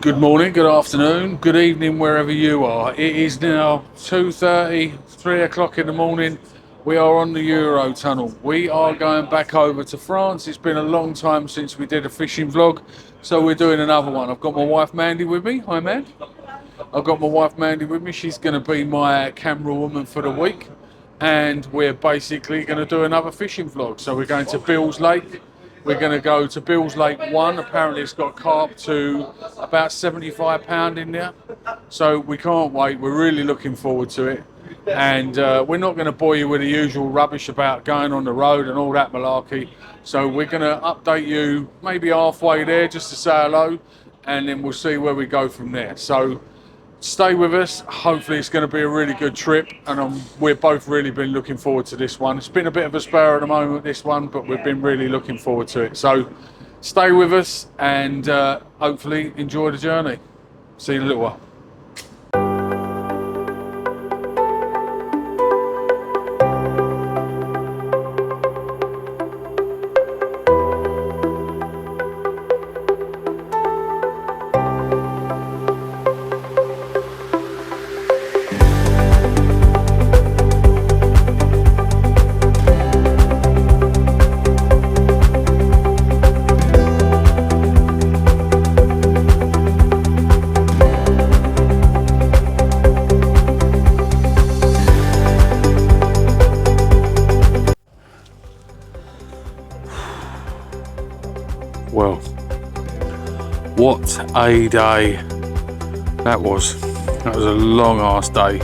Good morning, good afternoon, good evening, wherever you are. It is now 2:30, 3 o'clock in the morning. We are on the Eurotunnel. We are going back over to France. It's been a long time since we did a fishing vlog, so we're doing another one. I've got my wife Mandy with me. Hi, Man. I've got my wife Mandy with me. She's going to be my camera woman for the week. And we're basically going to do another fishing vlog. So we're going to Bill's Lake. We're going to go to Bill's Lake 1. Apparently it's got carp to about £75 in there. So we can't wait. We're really looking forward to it. And we're not going to bore you with the usual rubbish about going on the road and all that malarkey. So we're going to update you maybe halfway there just to say hello. And then we'll see where we go from there. So stay with us. Hopefully it's going to be a really good trip, and we've both really been looking forward to this one. It's been a bit of a spur at the moment, this one, but we've been really looking forward to it. So stay with us and hopefully enjoy the journey. See you in a little while. Well, what a day that was. That was a long ass day.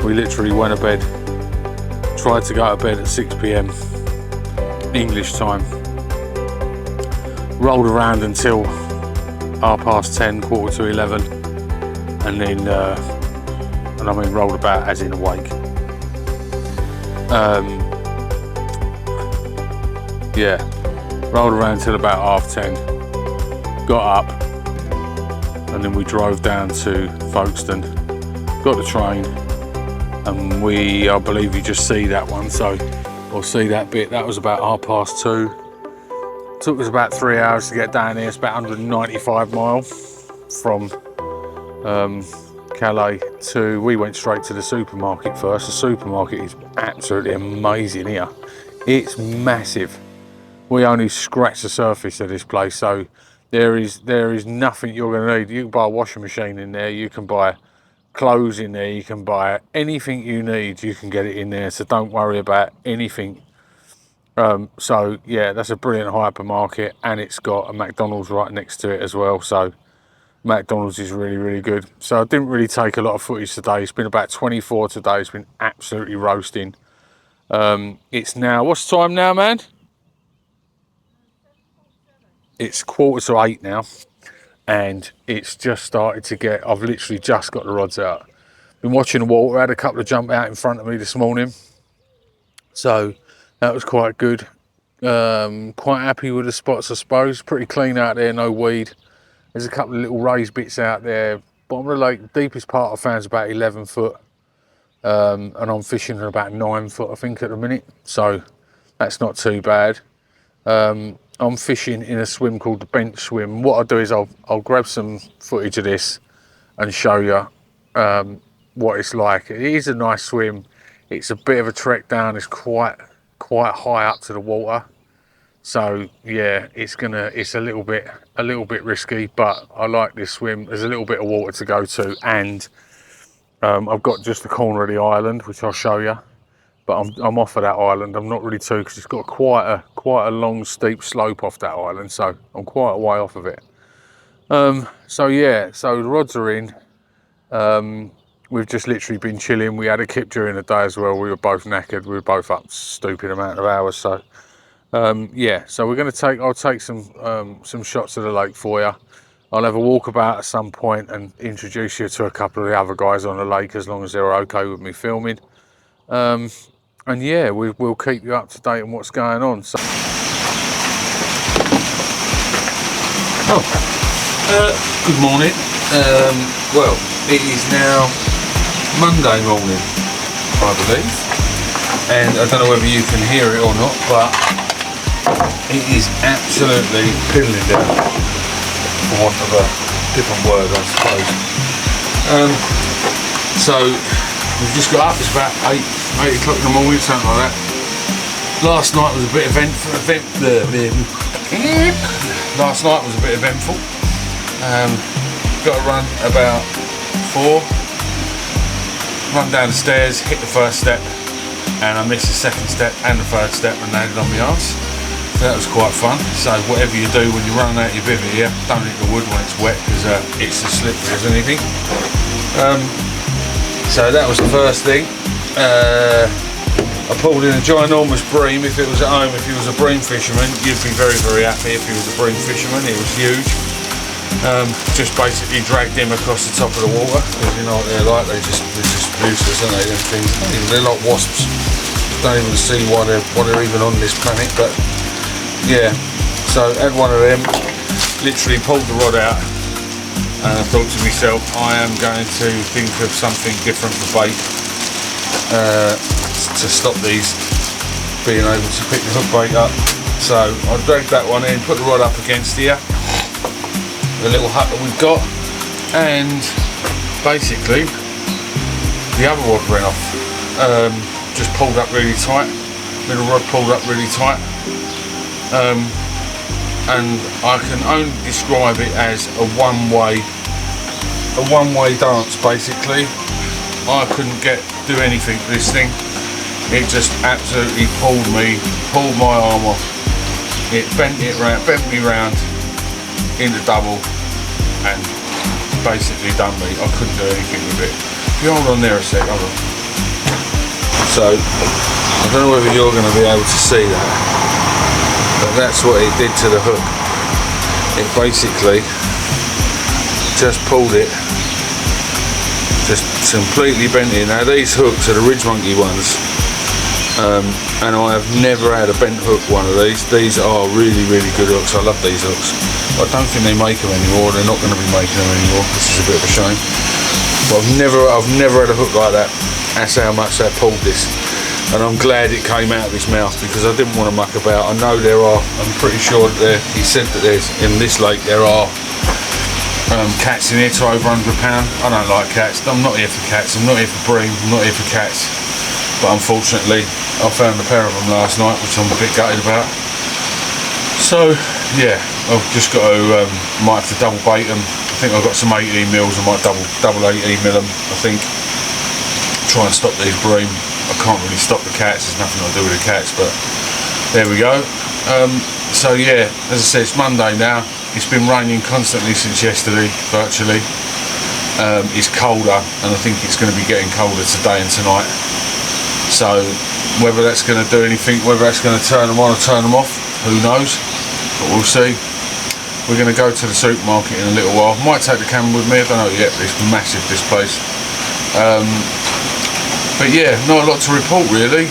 We literally went to bed, tried to go to bed at 6 p.m. English time, rolled around until 10:30, quarter to 11, and then and I mean rolled about as in awake. Yeah, rolled around till about 10:30, got up, and then we drove down to Folkestone, got the train, and I believe you just see that one, so or see that bit. That was about 2:30. Took us about 3 hours to get down here. It's about 195 miles from Calais to. We went straight to the supermarket first. The supermarket is absolutely amazing here. It's massive. We only scratched the surface of this place, so there is nothing you're going to need. You can buy a washing machine in there. You can buy clothes in there. You can buy anything you need. You can get it in there. So don't worry about anything. So yeah, that's a brilliant hypermarket, and it's got a McDonald's right next to it as well. So McDonald's is really, really good. So I didn't really take a lot of footage today. It's been about 24 today. It's been absolutely roasting. It's now, what's the time now, man? It's 7:45 now, and it's just started to get. I've literally just got the rods out. Been watching the water. I had a couple of jump out in front of me this morning, so that was quite good. Quite happy with the spots, I suppose. Pretty clean out there, no weed. There's a couple of little raised bits out there. Bottom of the lake, the deepest part I found is about 11 foot, and I'm fishing at about 9 foot, I think, at the minute. So that's not too bad. I'm fishing in a swim called the bench swim. What I'll do is I'll grab some footage of this and show you what it's like. It is a nice swim. It's a bit of a trek down. It's quite high up to the water. So yeah, it's a little bit risky, but I like this swim. There's a little bit of water to go to, and I've got just the corner of the island, which I'll show you. But I'm off of that island. I'm not really too, because it's got quite a long steep slope off that island, so I'm quite a way off of it. So yeah, so the rods are in. We've just literally been chilling. We had a kip during the day as well. We were both knackered. We were both up stupid amount of hours. So yeah, so I'll take some shots of the lake for you. I'll have a walkabout at some point and introduce you to a couple of the other guys on the lake, as long as they're okay with me filming. And yeah, we'll keep you up to date on what's going on. So, good morning. Well, it is now Monday morning, I believe, and I don't know whether you can hear it or not, but it is absolutely piddling down. for want of a different word, I suppose. So we've just got up. It's about 8 o'clock in the morning, something like that. Last night was a bit eventful. Last night was a bit eventful. Got to run about 4. Run down the stairs, hit the first step, and I missed the second step and the third step and landed on my arse. So that was quite fun. So whatever you do when you're running out your bivvy here, don't hit the wood when it's wet because it's as slippery as anything. So that was the first thing. I pulled in a ginormous bream. If it was at home, if he was a bream fisherman, you'd be very, very happy. If he was a bream fisherman, it was huge. Just basically dragged him across the top of the water, because you know what they're like. They're just useless, aren't they? Them things. They're like wasps. Don't even see why they're even on this planet. But yeah, so had one of them. Literally pulled the rod out, and I thought to myself, I am going to think of something different for bait to stop these being able to pick the hook bait up. So I dragged that one in, put the rod up against here, the little hut that we've got, and basically the other rod ran off. Just pulled up really tight, middle rod pulled up really tight, and I can only describe it as a one-way dance. Basically, I couldn't do anything with this thing. It just absolutely pulled my arm off. It bent me round in the double, and basically done me. I couldn't do anything with it. If you hold on there a sec, hold on. So I don't know whether you're going to be able to see that, but that's what it did to the hook. It basically just pulled it, just completely bent it. Now these hooks are the Ridge Monkey ones, and I have never had a bent hook one of these. These are really, really good hooks. I love these hooks. I don't think they make them anymore. They're not going to be making them anymore. This is a bit of a shame. But I've never had a hook like that. That's how much that pulled this. And I'm glad it came out of his mouth, because I didn't want to muck about. I know I'm pretty sure that he said that in this lake there are cats in here to over £100. I don't like cats. I'm not here for cats. I'm not here for bream. I'm not here for cats. But unfortunately, I found a pair of them last night, which I'm a bit gutted about. So yeah, I've just got to might have to double bait them. I think I've got some 18 mils. I might double 18 mil them. I think. Try and stop these bream. I can't really stop the cats. There's nothing I do with the cats, but there we go. So yeah, as I said, it's Monday now. It's been raining constantly since yesterday, virtually. It's colder, and I think it's going to be getting colder today and tonight. So whether that's going to do anything, whether that's going to turn them on or turn them off, who knows? But we'll see. We're going to go to the supermarket in a little while. Might take the camera with me. I don't know yet. But it's massive, this place. But yeah, not a lot to report really.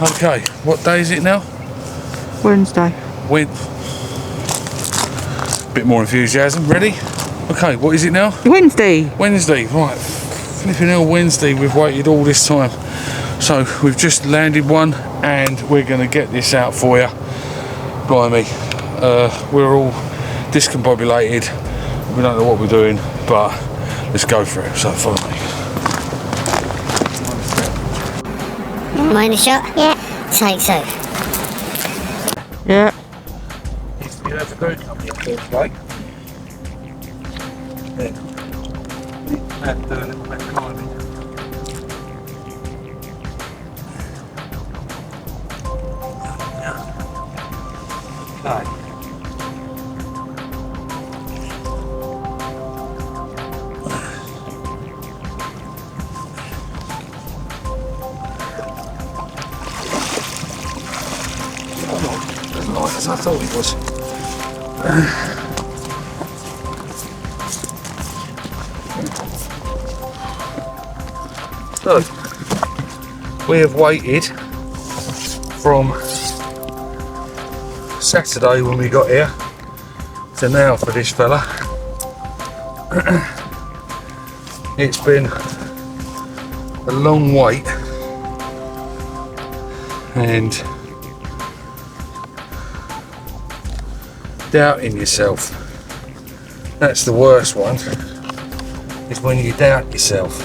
Okay, what day is it now? Wednesday. Bit more enthusiasm. Ready? Okay, what is it now? Wednesday. Wednesday, right. Flipping hell, Wednesday. We've waited all this time. So we've just landed one, and we're going to get this out for you. Blimey. We're all discombobulated. We don't know what we're doing, but let's go for it. So follow me. Mind a shot? Yeah. Take two. Yeah. You have to go okay. And doing it back climbing. Okay. As I thought it was. So, we have waited from Saturday when we got here to now for this fella. It's been a long wait, and doubting yourself. That's the worst one, is when you doubt yourself.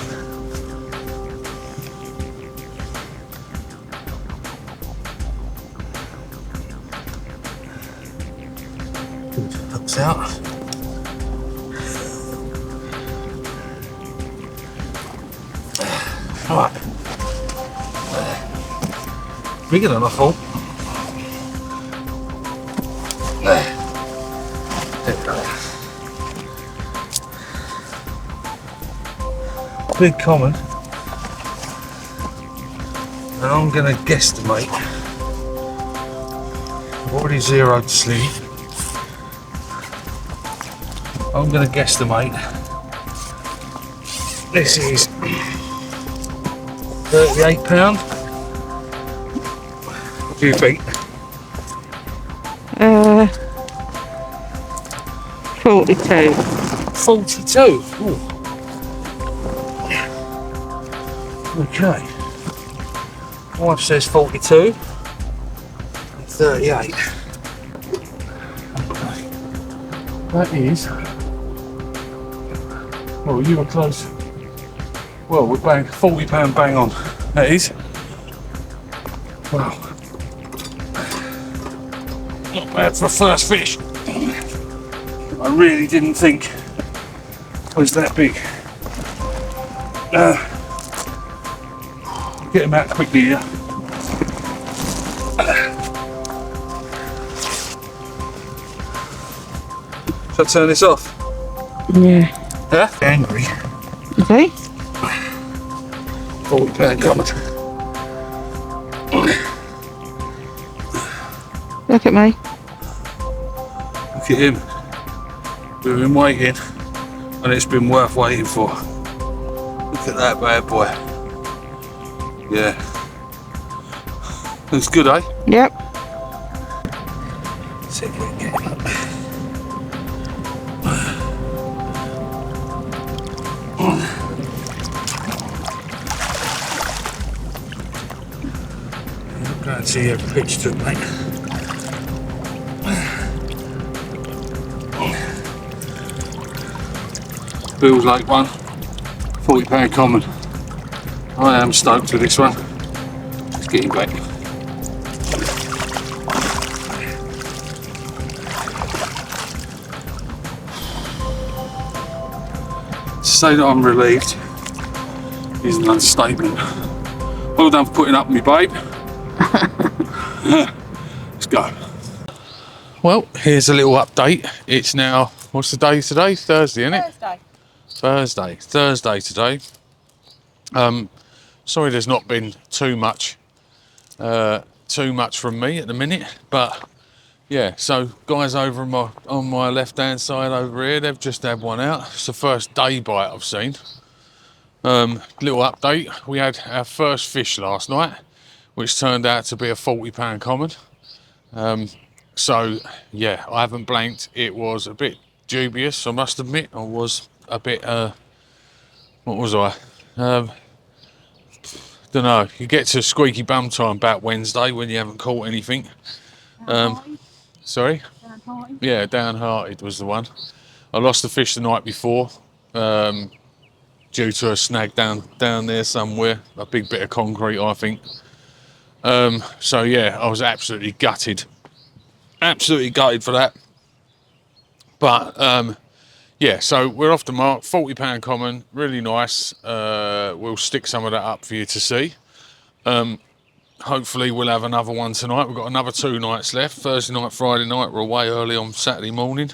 Good, hooks out. Right. Bigger than I thought. There. There we go. Big common. And I'm going to guesstimate. I've already zeroed the sleeve. I'm going to guesstimate. This is £38. What do you think? 42. 42. Ooh. Okay. Wife says 42 and 38. Okay. That is. Well, you were close. Well, we're bang £40 bang on. That is. Wow. Not bad for a first fish. I really didn't think it was that big. Get him out quickly here. Shall I turn this off? Yeah. Yeah? Angry. Okay. £40 coming. Look at me. Look at him. We've been waiting, and it's been worth waiting for. Look at that bad boy. Yeah. Looks good, eh? Yep. See if we can get him up. Go and see how the pitch took, mate. Feels like one. £40 common. I am stoked with this one. Let's get him back. To say that I'm relieved is an understatement. Well done for putting up with me, babe. Let's go. Well, here's a little update. It's now, what's the day today? Thursday, isn't it? Thursday today. Sorry there's not been too much from me at the minute, but yeah, so guys over on my left hand side over here, they've just had one out. It's the first day bite I've seen. Little update, we had our first fish last night, which turned out to be a £40 common. So yeah, I haven't blanked. It was a bit dubious, I must admit. I was a bit what was I? Don't know. You get to squeaky bum time about Wednesday when you haven't caught anything. Sorry? Downhearted. Yeah, downhearted was the one. I lost the fish the night before due to a snag down there somewhere. A big bit of concrete, I think. So yeah, I was absolutely gutted. Absolutely gutted for that. But yeah, so we're off the mark. £40 common, really nice. We'll stick some of that up for you to see. Hopefully we'll have another one tonight. We've got another 2 nights left. Thursday night, Friday night. We're away early on Saturday morning.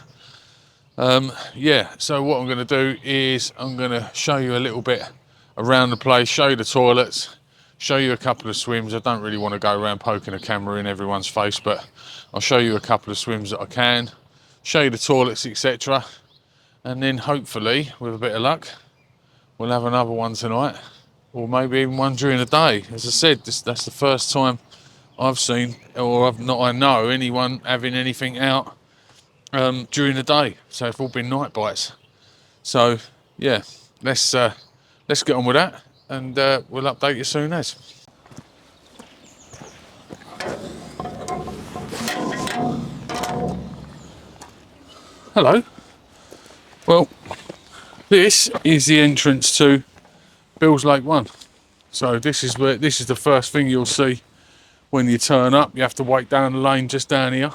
Yeah, so what I'm going to do is I'm going to show you a little bit around the place, show you the toilets, show you a couple of swims. I don't really want to go around poking a camera in everyone's face, but I'll show you a couple of swims that I can, show you the toilets, etc. And then hopefully, with a bit of luck, we'll have another one tonight, or maybe even one during the day. As I said, that's the first time I've seen, or I know anyone having anything out during the day. So it's all been night bites. So yeah, let's get on with that, and we'll update you soon as. hello. Well, this is the entrance to Bills Lake 1. So this is the first thing you'll see when you turn up. You have to wait down the lane just down here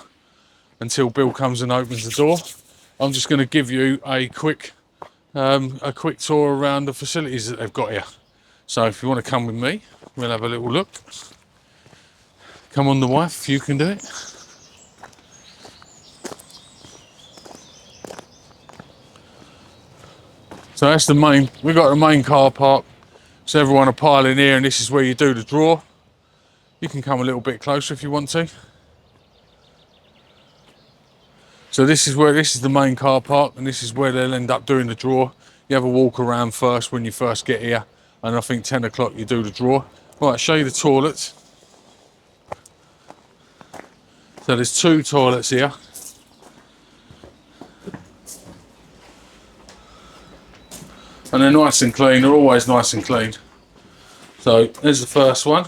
until Bill comes and opens the door. I'm just going to give you a quick tour around the facilities that they've got here. So if you want to come with me, we'll have a little look. Come on, the wife, you can do it. So that's the main, we've got the main car park. So everyone will pile in here, and this is where you do the draw. You can come a little bit closer if you want to. So this is the main car park, and this is where they'll end up doing the draw. You have a walk around first when you first get here, and I think 10 o'clock you do the draw. Right, show you the toilets. So there's 2 toilets here. And they're nice and clean, they're always nice and clean. So there's the first one.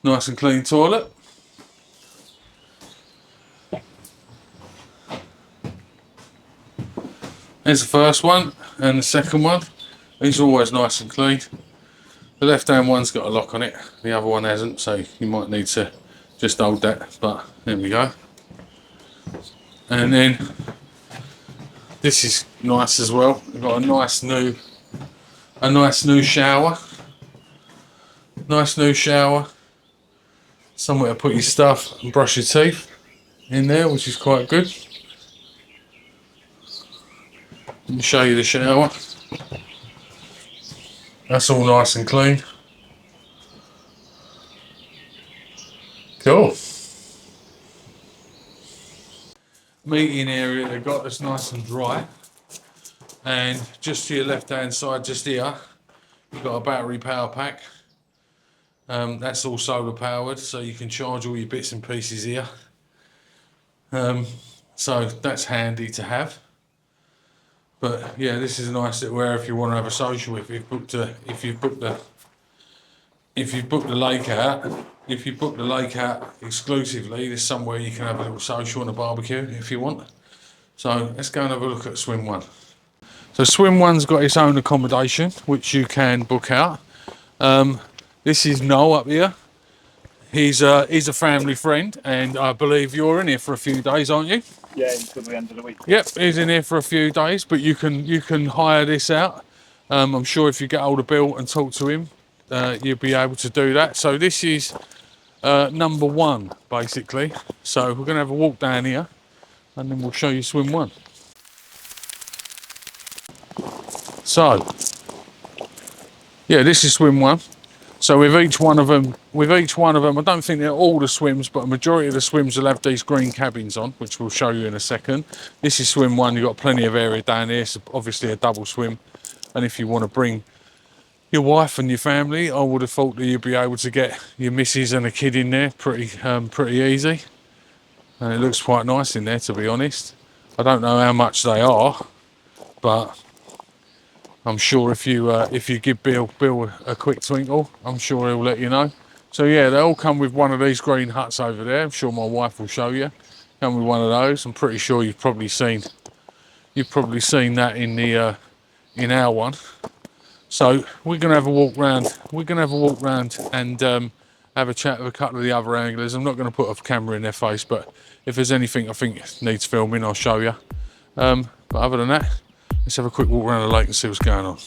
Nice and clean toilet. There's the first one, and the second one. These are always nice and clean. The left hand one's got a lock on it, the other one hasn't, so you might need to just hold that, but there we go. And then this is nice as well. We've got a nice new shower. Nice new shower. Somewhere to put your stuff and brush your teeth in there, which is quite good. Let me show you the shower. That's all nice and clean. Cool. Meeting area they've got that's nice and dry. And just to your left hand side, just here, you've got a battery power pack. That's all solar powered, so you can charge all your bits and pieces here. So that's handy to have. But yeah, this is a nice little area if you want to have a social. If you've booked the lake out exclusively, there's somewhere you can have a little social and a barbecue if you want. So let's go and have a look at Swim 1. So Swim 1's got its own accommodation, which you can book out. This is Noel up here. He's a family friend, and I believe you're in here for a few days, aren't you? Yeah, until the end of the week. Yep, he's in here for a few days, but you can hire this out. I'm sure if you get hold of Bill and talk to him, you'll be able to do that. So this is number 1, basically. So we're going to have a walk down here, and then we'll show you Swim 1. So, yeah, this is Swim 1. So with each one of them, I don't think they're all the swims, but a majority of the swims will have these green cabins on, which we'll show you in a second. This is Swim 1, you've got plenty of area down here, so obviously a double swim. And if you want to bring your wife and your family, I would have thought that you'd be able to get your missus and a kid in there pretty easy. And it looks quite nice in there, to be honest. I don't know how much they are, but I'm sure if you give Bill a quick twinkle, I'm sure he'll let you know. So yeah, they all come with one of these green huts over there. I'm sure my wife will show you. Come with one of those. I'm pretty sure you've probably seen that in our one. So we're gonna have a walk round. And have a chat with a couple of the other anglers. I'm not going to put a camera in their face, but if there's anything I think needs filming, I'll show you. But other than that, let's have a quick walk around the lake and see what's going on.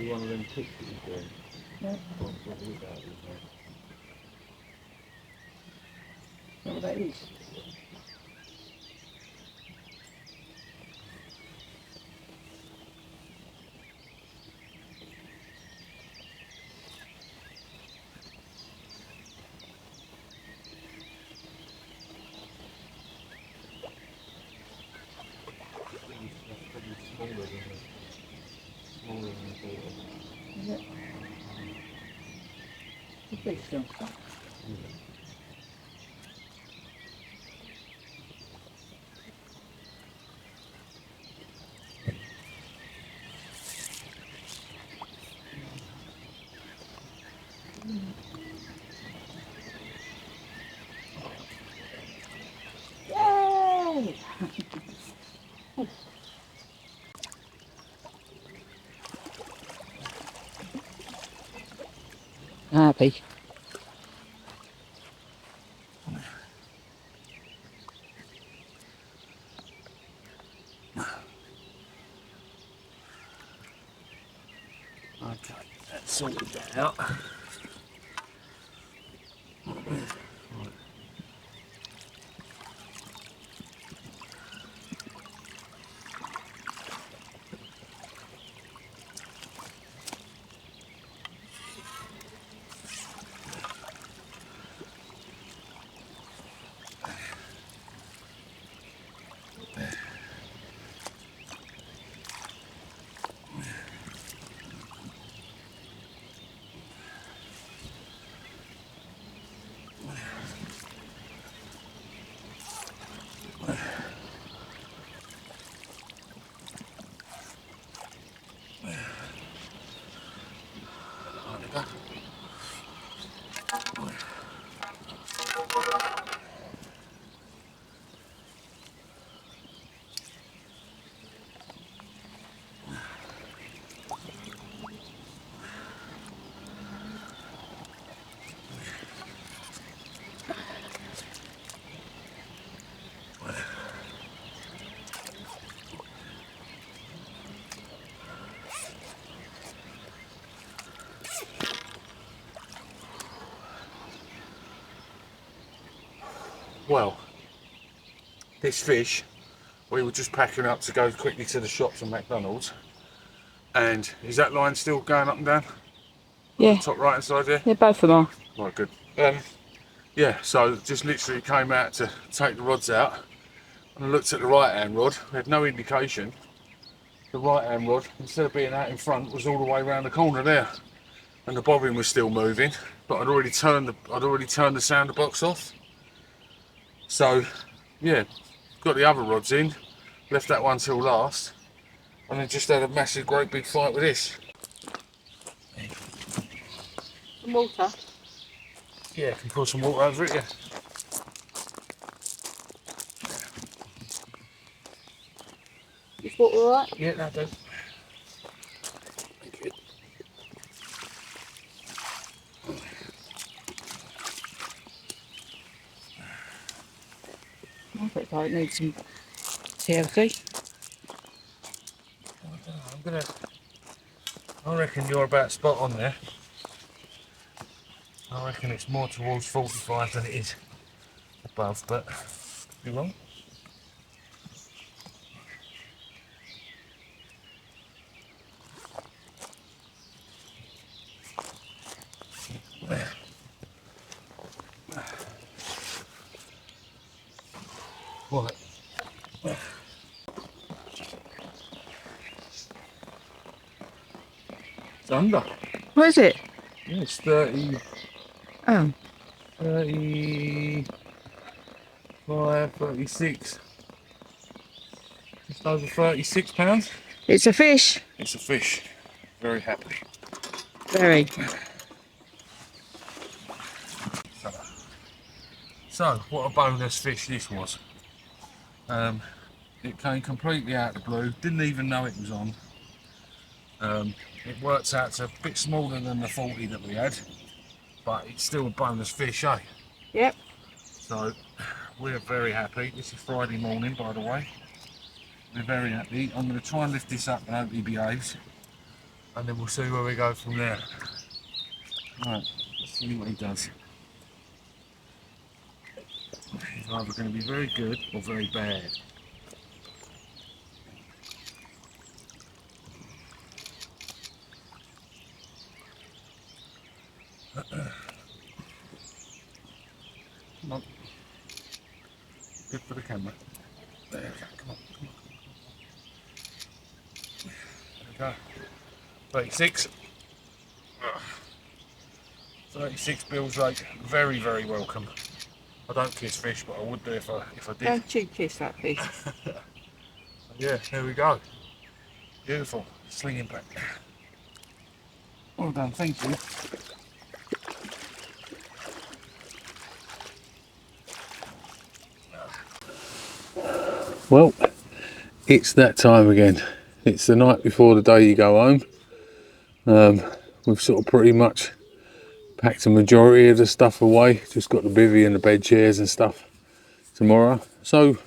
one of them cooks that he's doing. Yeah. What is that? What that is? That's probably smaller than it. Smaller than I thought. Is it? It's big still. Yay! Happy. Okay, that's sorted that out. Well, this fish, we were just packing up to go quickly to the shops and McDonald's. And is that line still going up and down? Yeah. Top right hand side there? Yeah, both of them are. Right, good. Yeah, so just literally came out to take the rods out. And I looked at the right hand rod, we had no indication. The right hand rod, instead of being out in front, was all the way around the corner there. And the bobbin was still moving, but I'd already turned the sounder box off. So yeah, got the other rods in, left that one till last, and then just had a massive great big fight with this. Some water. Yeah, can pour some water over it, yeah. Is water alright? Yeah, that does. Thank you. I think it needs some TLC. I reckon you're about spot on there. I reckon it's more towards 45 than it is above, but you're wrong. Right. It's under. What is it? Yeah, it's 30, Oh. 35, 36. Just over 36 pounds. It's a fish. It's a fish. Very happy. Very. So, what a bonus fish this was. It came completely out of the blue, didn't even know it was on. It works out to a bit smaller than the 40 that we had, but it's still a bonus fish, eh? Yep. So, we're very happy. This is Friday morning, by the way. We're very happy. I'm going to try and lift this up and hope he behaves. and then we'll see where we go from there. Right, let's see what he does. He's either going to be very good or very bad. Come on. Good for the camera. There we go, come on, come on. There we go. 36. 36 Bill's Lake, very, very welcome. I don't kiss fish, but I would do if I did. Don't you kiss that fish. Yeah, there we go. Beautiful, slinging back. Well done, thank you. Well, it's that time again. It's the night before the day you go home. We've sort of pretty much packed a majority of the stuff away. Just got the bivvy and the bed chairs and stuff tomorrow. So,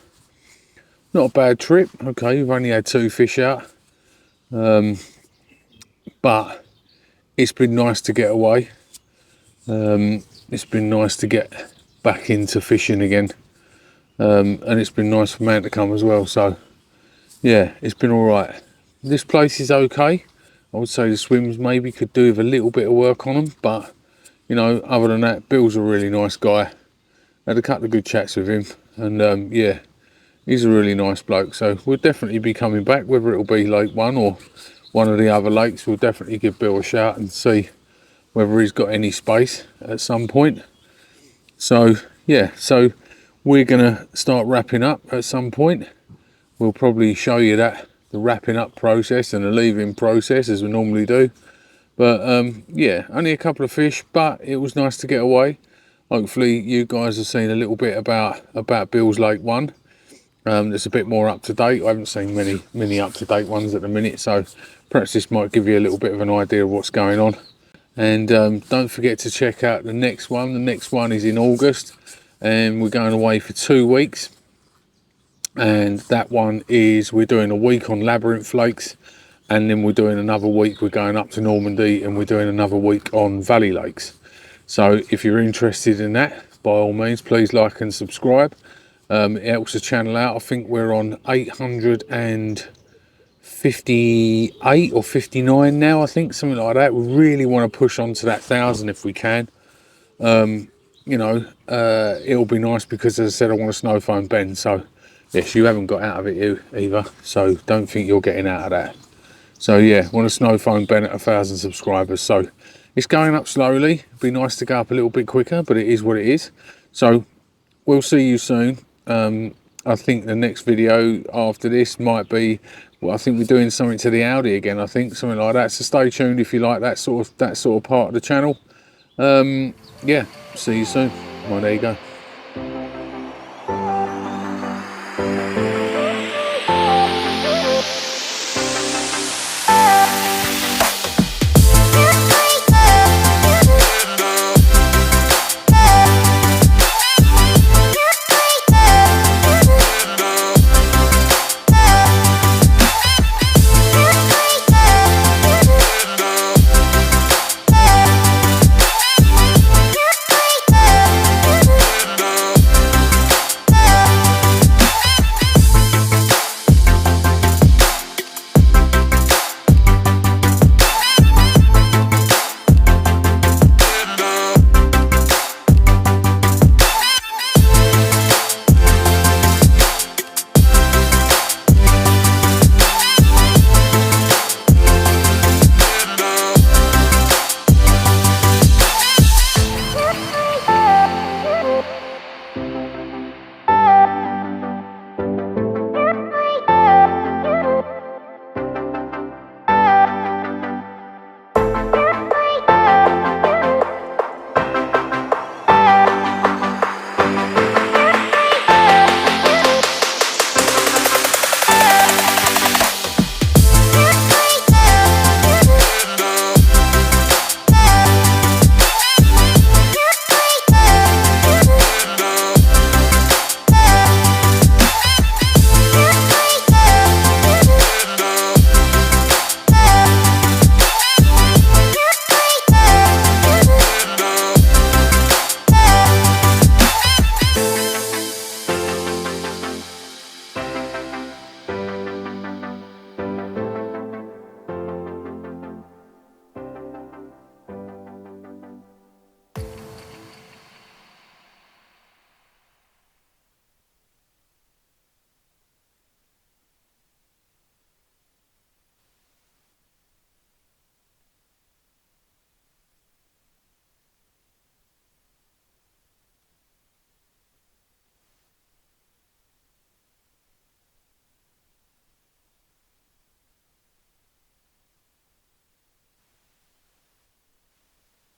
not a bad trip. Okay, we've only had 2 fish out. But it's been nice to get away. It's been nice to get back into fishing again. And it's been nice for Man to come as well. So, yeah, it's been all right. This place is okay. I would say the swims maybe could do with a little bit of work on them, but you know, other than that, Bill's a really nice guy. Had a couple of good chats with him, and yeah, he's a really nice bloke. So we'll definitely be coming back, whether it'll be Lake 1 or one of the other lakes. We'll definitely give Bill a shout and see whether he's got any space at some point. So yeah, so we're gonna start wrapping up at some point. We'll probably show you that, the wrapping up process and the leaving process, as we normally do. But yeah, only a couple of fish, but it was nice to get away. Hopefully you guys have seen a little bit about Bill's Lake 1. It's a bit more up to date. I haven't seen many up to date ones at the minute, so perhaps this might give you a little bit of an idea of what's going on. And don't forget to check out the next one. The next one is in August, and we're going away for 2 weeks. And that one is, we're doing a week on Labyrinth Lakes, and then we're doing another week, we're going up to Normandy, and we're doing another week on Valley Lakes. So if you're interested in that, by all means, please like and subscribe. It helps the channel out. I think we're on 858 or 59 now, I think, something like that. We really want to push on to that 1,000 if we can. You know, it'll be nice because, as I said, I want a snow foam bend. So yes, you haven't got out of it either, so don't think you're getting out of that. So yeah, want a snow foam bend at 1,000 subscribers. So it's going up slowly. It'd be nice to go up a little bit quicker, but it is what it is. So we'll see you soon. I think the next video after this might be, well, I think we're doing something to the Audi again. I think something like that. So stay tuned if you like that sort of part of the channel. Yeah, see you soon. Well, there you go.